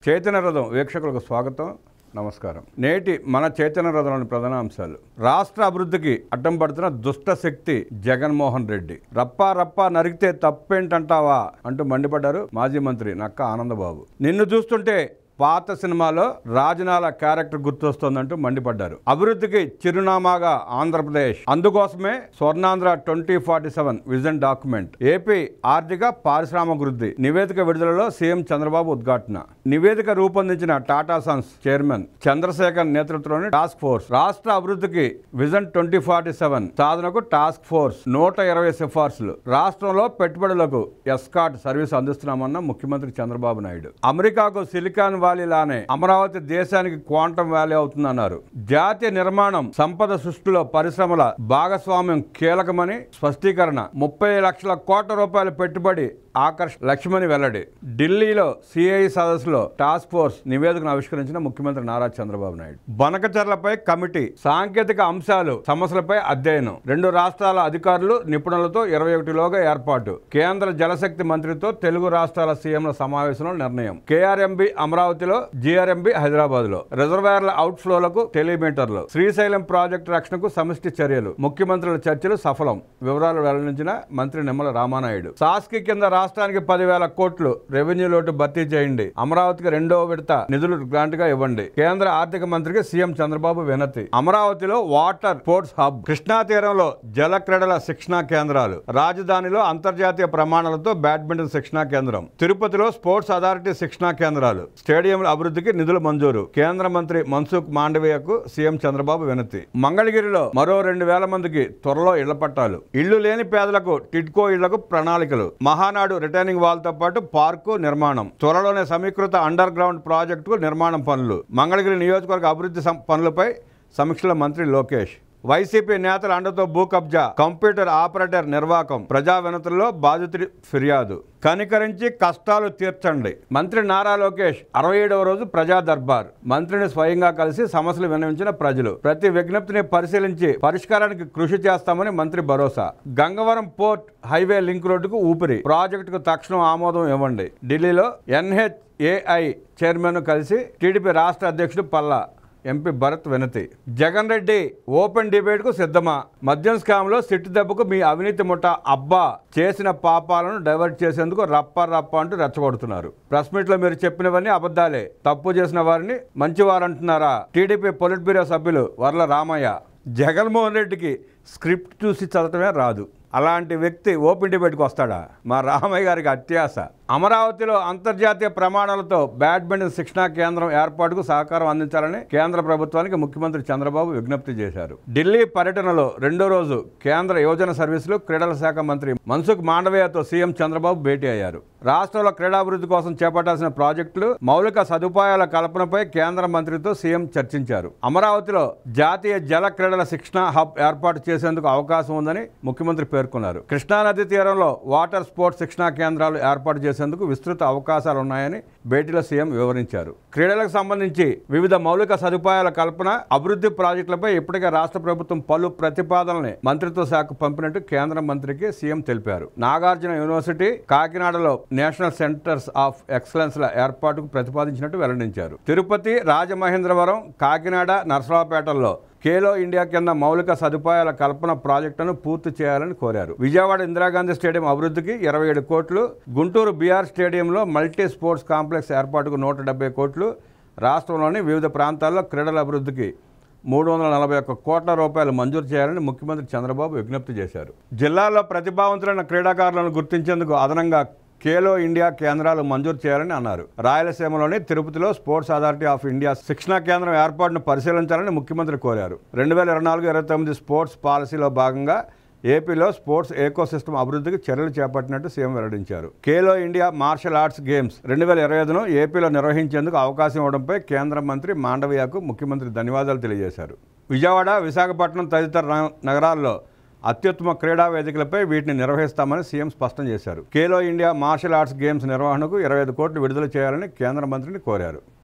చైతన్య రథం వీక్షకులకు స్వాగతం, నమస్కారం. నేటి మన చైతన్య రథంలోని ప్రధాన అంశాలు: రాష్ట్ర అభివృద్ధికి అడ్డం పడుతున్న దుష్ట శక్తి జగన్మోహన్ రెడ్డి. రప్పా రప్పా నరికితే తప్పేంటంటావా అంటూ మండిపడ్డారు మాజీ మంత్రి నక్కా ఆనందబాబు. నిన్ను చూస్తుంటే పాత సినిమాలో రాజనాల క్యారెక్టర్ గుర్తొస్తోందంటూ మండిపడ్డారు. అభివృద్ధికి చిరునామాగా ఆంధ్రప్రదేశ్, అందుకోసమే స్వర్ణాంధ్ర 2047 విజన్ డాక్యుమెంట్. ఏపీ ఆర్థిక పారిశ్రామికాభివృద్ధి నివేదిక విడుదలలో సీఎం చంద్రబాబు ఉద్ఘాటన. నివేదిక రూపొందించిన టాటా సన్స్ చైర్మన్ చంద్రశేఖర్ నేతృత్వంలోని టాస్క్ ఫోర్స్. రాష్ట్ర అభివృద్ధికి విజన్ 2047 సాధనకు టాస్క్ ఫోర్స్ 120 సిఫార్సులు. రాష్ట్రంలో పెట్టుబడులకు ఎస్కాట్ సర్వీస్ అందిస్తున్నామన్న ముఖ్యమంత్రి చంద్రబాబు నాయుడు. అమెరికాకు సిలికాన్ వ్యాలీలానే అమరావతి దేశానికి క్వాంటం వ్యాలీ అవుతుందన్నారు. జాతీయ నిర్మాణం, సంపద సృష్టిలో పరిశ్రమల భాగస్వామ్యం కీలకమని స్పష్టీకరణ. 30 లక్షల కోట్ల రూపాయల పెట్టుబడి ఆకర్షణ లక్ష్యమని వెల్లడి. ఢిల్లీలో సిఐ సదస్సులో టాస్క్ ఫోర్స్ నివేదికను ఆవిష్కరించిన ముఖ్యమంత్రి నారా చంద్రబాబు నాయుడు. బనకచర్లపై కమిటీ, సాంకేతిక అంశాలు, సమస్యలపై అధ్యయనం. 2 రాష్ట్రాల అధికారులు నిపుణులతో 21లోగా ఏర్పాటు. కేంద్ర జలశక్తి మంత్రితో తెలుగు రాష్ట్రాల సీఎంల సమావేశంలో నిర్ణయం. కేఆర్ఎంబి అమరావతిలో, జిఆర్ఎంబి హైదరాబాద్ లో. రిజర్వాయర్ల అవుట్ ఫ్లోలకు టెలిమీటర్లు. శ్రీశైలం ప్రాజెక్టు రక్షణకు సమిష్టి చర్యలు. ముఖ్యమంత్రుల చర్చలు సఫలం. వివరాలు వెల్లడించిన మంత్రి నిమ్మల రామానాయుడు. సాస్కి కింద రాష్ట్రానికి 10,000 కోట్లు రెవెన్యూ లోటు భర్తీ చేయండి. అమరావతికి 2వ విడత నిధులు గ్రాంట్ గా ఇవ్వండి. కేంద్ర ఆర్థిక మంత్రికి సీఎం చంద్రబాబు వినతి. అమరావతిలో వాటర్ స్పోర్ట్స్ హబ్. కృష్ణా తీరంలో జల క్రీడల శిక్షణా కేంద్రాలు. రాజధానిలో అంతర్జాతీయ ప్రమాణాలతో బ్యాడ్మింటన్ శిక్షణా కేంద్రం. తిరుపతిలో స్పోర్ట్స్ అథారిటీ శిక్షణా కేంద్రాలు. స్టేడియంల అభివృద్ధికి నిధులు మంజూరు. కేంద్ర మంత్రి మన్సుఖ్ మాండవీయకు సీఎం చంద్రబాబు వినతి. మంగళగిరిలో మరో 2,000 మందికి త్వరలో ఇళ్ల పట్టాలు. ఇళ్లు లేని పేదలకు టిడ్కో ఇళ్లకు ప్రణాళికలు. మహానాడు రిటర్నింగ్ వాల్ తో పాటు పార్కు నిర్మాణం. త్వరలోనే సమీకృత అండర్ గ్రౌండ్ ప్రాజెక్టు నిర్మాణం పనులు. మంగళగిరి నియోజకవర్గ అభివృద్ధి పనులపై సమీక్షలో మంత్రి లోకేష్. వైసీపీ నేతల అండతో భూ కబ్జా, కంప్యూటర్ ఆపరేటర్ నిర్వాకం. ప్రజా వినతుల్లో బాధితుడి ఫిర్యాదు. కనికరించి కష్టాలు తీర్చండి. మంత్రి నారా లోకేష్ 67వ రోజు ప్రజా దర్బార్. మంత్రిని స్వయంగా కలిసి సమస్యలు విన్నవించిన ప్రజలు. ప్రతి విజ్ఞప్తిని పరిశీలించి పరిష్కారానికి కృషి చేస్తామని మంత్రి భరోసా. గంగవరం పోర్ట్ హైవే లింక్ రోడ్డుకు ఊపిరి. ప్రాజెక్టుకు తక్షణం ఆమోదం ఇవ్వండి. ఢిల్లీలో ఎన్హెచ్ఏఐ చైర్మన్ కలిసి టీడీపీ రాష్ట్ర అధ్యక్షుడు పల్లా, ఎంపీ భరత్ వినతి. జగన్ రెడ్డి ఓపెన్ డిబేట్ కు సిద్ధమా? మద్యం స్కామ్ లో సిట్టు దెబ్బకు మీ అవినీతి ముఠ అబ్బా చేసిన పాపాలను డైవర్ట్ చేసేందుకు రప్ప రప్ప అంటూ రెచ్చగొడుతున్నారు. ప్రెస్ మీట్ లో మీరు చెప్పినవన్నీ అబద్ధాలే. తప్పు చేసిన వారిని మంచివారంటున్నారా? టీడీపీ పొలిట్ బ్యూరో సభ్యులు వర్ల రామయ్య. జగన్మోహన్ రెడ్డికి స్క్రిప్ట్ చూసి చదవటమే రాదు. అలాంటి వ్యక్తి ఓపెన్ డిబేట్కి వస్తాడా? మా రామయ్య గారికి అత్యాశ. అమరావతిలో అంతర్జాతీయ ప్రమాణాలతో బ్యాడ్మింటన్ శిక్షణా కేంద్రం ఏర్పాటుకు సహకారం అందించాలని కేంద్ర ప్రభుత్వానికి ముఖ్యమంత్రి చంద్రబాబు విజ్ఞప్తి చేశారు. ఢిల్లీ పర్యటనలో 2వ రోజు కేంద్ర యువజన సర్వీసులు, క్రీడల శాఖ మంత్రి మన్సుఖ్ మాండవీయతో సీఎం చంద్రబాబు భేటీ అయ్యారు. రాష్ట్రంలో క్రీడాభివృద్ధి కోసం చేపట్టాల్సిన ప్రాజెక్టులు, మౌలిక సదుపాయాల కల్పనపై కేంద్ర మంత్రితో సీఎం చర్చించారు. అమరావతిలో జాతీయ జల క్రీడల శిక్షణా హబ్ ఏర్పాటు చేసేందుకు అవకాశం ఉందని ముఖ్యమంత్రి పేర్కొన్నారు. కృష్ణానది తీరంలో వాటర్ స్పోర్ట్స్ శిక్షణా కేంద్రాలు ఏర్పాటు చేసేందుకు విస్తృత అవకాశాలు ఉన్నాయని భేటీలో సీఎం వివరించారు. క్రీడలకు సంబంధించి వివిధ మౌలిక సదుపాయాల కల్పన, అభివృద్ధి ప్రాజెక్టులపై ఇప్పటికే రాష్ట్ర ప్రభుత్వం పలు ప్రతిపాదనల్ని మంత్రిత్వ శాఖకు పంపినట్టు కేంద్ర మంత్రికి సీఎం తెలిపారు. నాగార్జున యూనివర్సిటీ, కాకినాడలో నేషనల్ సెంటర్స్ ఆఫ్ ఎక్సలెన్స్ ల ఏర్పాటుకు ప్రతిపాదించినట్టు వెల్లడించారు. తిరుపతి, రాజమహేంద్రవరం, కాకినాడ, నర్సరావుపేటల్లో ఖేలో ఇండియా కింద మౌలిక సదుపాయాల కల్పన ప్రాజెక్టును పూర్తి చేయాలని కోరారు. విజయవాడ ఇందిరాగాంధీ స్టేడియం అభివృద్ధికి 27 కోట్లు, గుంటూరు బీఆర్ స్టేడియంలో మల్టీ స్పోర్ట్స్ కాంప్లెక్స్ ఏర్పాటుకు 170 కోట్లు, రాష్ట్రంలోని వివిధ ప్రాంతాల్లో క్రీడల అభివృద్ధికి 341 కోట్ల రూపాయలు మంజూరు చేయాలని ముఖ్యమంత్రి చంద్రబాబు విజ్ఞప్తి చేశారు. జిల్లాలో ప్రతిభావంతులైన క్రీడాకారులను గుర్తించేందుకు అదనంగా ఖేలో ఇండియా కేంద్రాలు మంజూరు చేయాలని అన్నారు. రాయలసీమలోని తిరుపతిలో స్పోర్ట్స్ అథారిటీ ఆఫ్ ఇండియా శిక్షణా కేంద్రం ఏర్పాటును పరిశీలించాలని ముఖ్యమంత్రి కోరారు. 2024-29 స్పోర్ట్స్ పాలసీలో భాగంగా ఏపీలో స్పోర్ట్స్ ఎకోసిస్టమ్ అభివృద్ధికి చర్యలు చేపట్టినట్టు సీఎం వెల్లడించారు. Khelo India martial arts games 2025ను ఏపీలో నిర్వహించేందుకు అవకాశం ఇవ్వడంపై కేంద్ర మంత్రి మాండవీయకు ముఖ్యమంత్రి ధన్యవాదాలు తెలియజేశారు. విజయవాడ, విశాఖపట్నం తదితర నగరాల్లో అత్యుత్తమ క్రీడా వేదికలపై వీటిని నిర్వహిస్తామని సీఎం స్పష్టం చేశారు. Khelo India martial arts games నిర్వహణకు 25 కోట్లు విడుదల చేయాలని కేంద్ర మంత్రిని కోరారు.